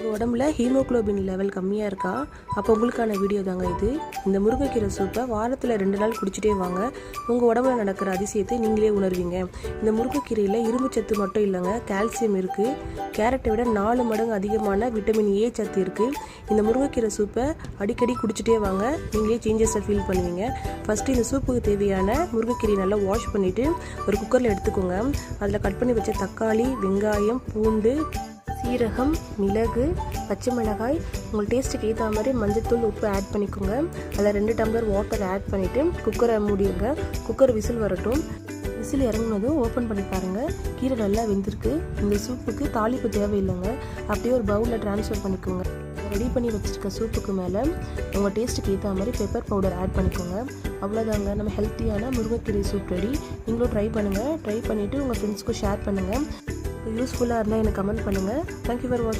உங்கள் உடம்புல haemoglobin level கம்மியாக இருக்கா? அப்போ உங்களுக்கான வீடியோ தாங்க இது. இந்த முருங்கைக்கீரை சூப்பை வாரத்தில் 2 நாள் குடிச்சிட்டே வாங்க. உங்கள் உடம்புல நடக்கிற அதிசயத்தை நீங்களே உணர்வீங்க. இந்த முருங்கைக்கீரையில் இரும்பு சத்து மட்டும் இல்லைங்க, கால்சியம் இருக்குது. கேரட்டை விட 4 மடங்கு அதிகமான விட்டமின் ஏ சத்து இருக்குது. இந்த முருங்கைக்கீரை சூப்பை அடிக்கடி குடிச்சிட்டே வாங்க, நீங்களே சேஞ்சஸை ஃபீல் பண்ணுவீங்க. ஃபஸ்ட்டு இந்த சூப்புக்கு தேவையான முருங்கைக்கீரையை நல்லா வாஷ் பண்ணிவிட்டு ஒரு குக்கரில் எடுத்துக்கோங்க. அதில் கட் பண்ணி வச்ச தக்காளி, வெங்காயம், பூண்டு, சீரகம், மிளகு, பச்சை மிளகாய், உங்கள் டேஸ்ட்டுக்கு ஏற்ற மாதிரி மஞ்சத்தூள், உப்பு ஆட் பண்ணிக்கோங்க. அதில் 2 டம்ளர் வாட்டர் ஆட் பண்ணிவிட்டு குக்கரை மூடிடுங்க. குக்கர் விசில் வரட்டும். விசில் இறங்கினதும் ஓப்பன் பண்ணி பாருங்கள், கீரை நல்லா வெந்திருக்கு. இந்த சூப்புக்கு தாளிப்பு தேவையில்லைங்க, அப்படியே ஒரு பவுலில் ட்ரான்ஸ்ஃபர் பண்ணிக்கோங்க. ரெடி பண்ணி வச்சுருக்க சூப்புக்கு மேலே உங்கள் டேஸ்ட்டுக்கு ஏற்ற மாதிரி பெப்பர் பவுடர் ஆட் பண்ணிக்கோங்க. அவ்வளோதாங்க, நம்ம ஹெல்த்தியான முருங்கைக்கீரை சூப் ரெடி. நீங்களும் ட்ரை பண்ணுங்கள். ட்ரை பண்ணிவிட்டு உங்கள் ஃப்ரெண்ட்ஸ்க்கும் ஷேர் பண்ணுங்கள். யூஸ்ஃபுல்லாக இருந்தால் எனக்கு கமெண்ட் பண்ணுங்கள். தேங்க்யூ ஃபார் வாட்சிங்.